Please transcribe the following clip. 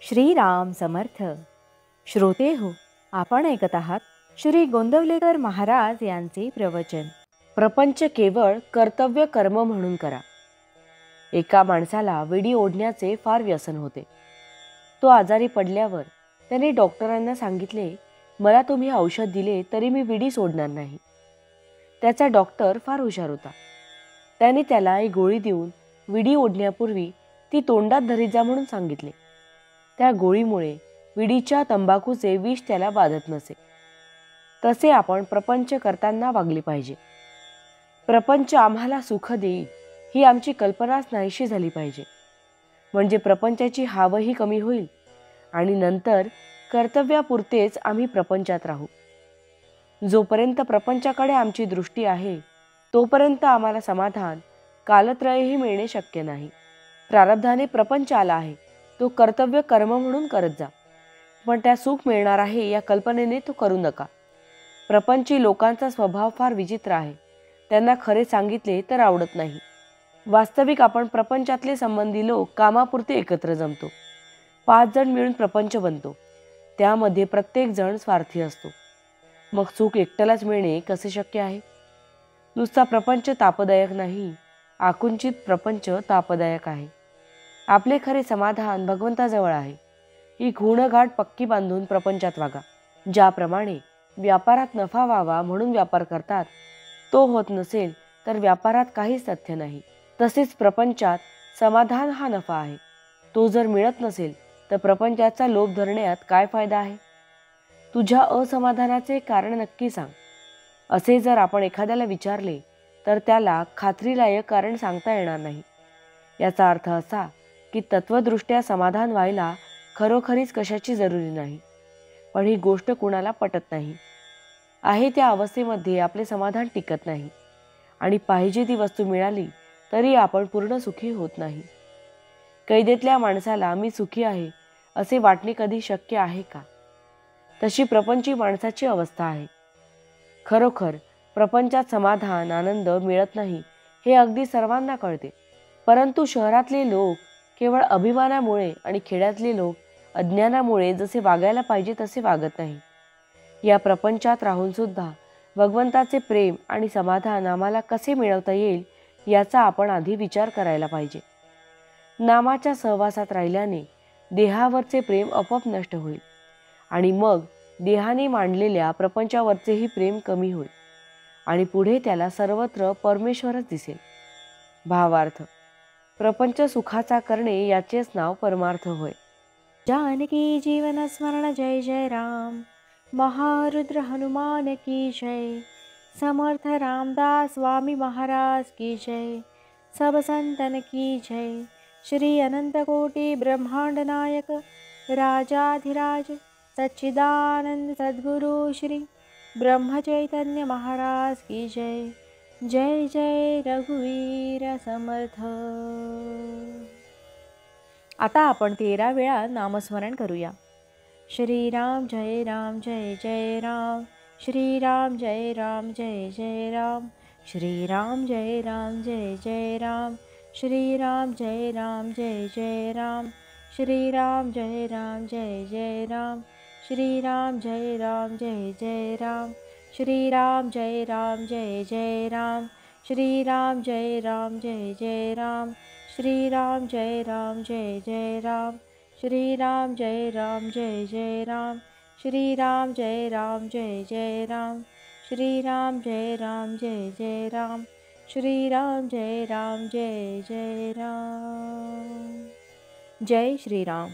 श्रीराम समर्थ. श्रोते हो, आपण ऐकत आहात श्री गोंदवलेकर महाराज यांचे प्रवचन. प्रपंच केवळ कर्तव्य कर्म म्हणून करा. एका माणसाला विडी ओढण्याचे फार व्यसन होते. तो आजारी पडल्यावर त्याने डॉक्टरांना सांगितले, मला तुम्ही औषध दिले तरी मी विडी सोडणार नाही. त्याचा डॉक्टर फार हुशार होता. त्याने त्याला एक गोळी देऊन विडी ओढण्यापूर्वी ती तोंडात धरीत जा म्हणून सांगितले. त्या गोळीमुळे विडीच्या तंबाखूचे विष त्याला बाधत नसे. तसे आपण प्रपंच करताना वागले पाहिजे. प्रपंच आम्हाला सुख देईल ही आमची कल्पनाच नाहीशी झाली पाहिजे. म्हणजे प्रपंचाची हावही कमी होईल आणि नंतर कर्तव्यापुरतेच आम्ही प्रपंचात राहू. जोपर्यंत प्रपंचाकडे आमची दृष्टी आहे तोपर्यंत आम्हाला समाधान, कालत्रयही मिळणे शक्य नाही. प्रारब्धाने प्रपंच आला आहे, तो कर्तव्य कर्म म्हणून करत जा, पण त्या सुख मिळणार आहे या कल्पनेने तो करू नका. प्रपंची लोकांचा स्वभाव फार विचित्र आहे. त्यांना खरे सांगितले तर आवडत नाही. वास्तविक आपण प्रपंचातले संबंधी लोक कामापुरते एकत्र जमतो. 5 जण मिळून प्रपंच बनतो. त्यामध्ये प्रत्येक जण स्वार्थी असतो. मग सुख एकट्यालाच मिळणे कसे शक्य आहे? नुसता प्रपंच तापदायक नाही, आकुंचित प्रपंच तापदायक आहे. आपले खरे समाधान भगवंताजवळ आहे. ही गुणगाठ पक्की बांधून प्रपंचात वागा. ज्याप्रमाणे व्यापारात नफा व्हावा म्हणून व्यापार करतात, तो होत नसेल तर व्यापारात काहीच तथ्य नाही. तसेच प्रपंचात समाधान हा नफा आहे. तो जर मिळत नसेल तर प्रपंचाचा लोभ धरण्यात काय फायदा आहे? तुझ्या असमाधानाचे कारण नक्की सांग, असे जर आपण एखाद्याला विचारले तर त्याला खात्रीलायक कारण सांगता येणार नाही. याचा अर्थ असा की तत्वदृष्ट्या समाधान व्हायला खरोखरीच कशाची जरुरी नाही. पण ही गोष्ट कुणाला पटत नाही. आहे त्या अवस्थेमध्ये आपले समाधान टिकत नाही आणि पाहिजे ती वस्तू मिळाली तरी आपण पूर्ण सुखी होत नाही. कैदेतल्या माणसाला मी सुखी आहे असे वाटणे कधी शक्य आहे का? तशी प्रपंची माणसाची अवस्था आहे. खरोखर प्रपंचात समाधान, आनंद मिळत नाही हे अगदी सर्वांना कळते. परंतु शहरातले लोक केवळ अभिमानामुळे आणि खेड्यातले लोक अज्ञानामुळे जसे वागायला पाहिजे तसे वागत नाही. या प्रपंचात राहून सुद्धा भगवंताचे प्रेम आणि समाधान आम्हाला कसे मिळवता येईल याचा आपण आधी विचार करायला पाहिजे. नामाच्या सहवासात राहिल्याने देहावरचे प्रेम आपोआप नष्ट होईल आणि मग देहाने मांडलेल्या प्रपंचावरचेही प्रेम कमी होईल आणि पुढे त्याला सर्वत्र परमेश्वरच दिसेल. भावार्थ, प्रपंच सुखाचा करणे याचेच नाव परमार्थ होय. जानकी जीवन स्मरण जय जय राम. महारुद्र हनुमान की जय. समर्थ रामदास स्वामी महाराज की जय. सब संतन की जय. श्री अनंत कोटि ब्रह्मांड नायक राजाधिराज सच्चिदानंद सद्गुरु श्री ब्रह्म चैतन्य महाराज की जय. जय जय रघुवीर समर्थ. आता आपण 13 वेळा नामस्मरण करूया. श्रीराम जय राम जय जय राम. श्रीराम जय राम जय जय राम. श्रीराम जय राम जय जय राम. श्रीराम जय राम जय जय राम. श्रीराम जय राम जय जय राम. श्रीराम जय राम जय जय राम. श्रीराम जय राम जय जय राम. श्रीराम जय राम जय जय राम. श्रीराम जय राम जय जय राम. श्रीराम जय राम जय जय राम. श्रीराम जय राम जय जय राम. श्रीराम जय राम जय जय राम. श्रीराम जय राम जय जय राम. जय श्रीराम.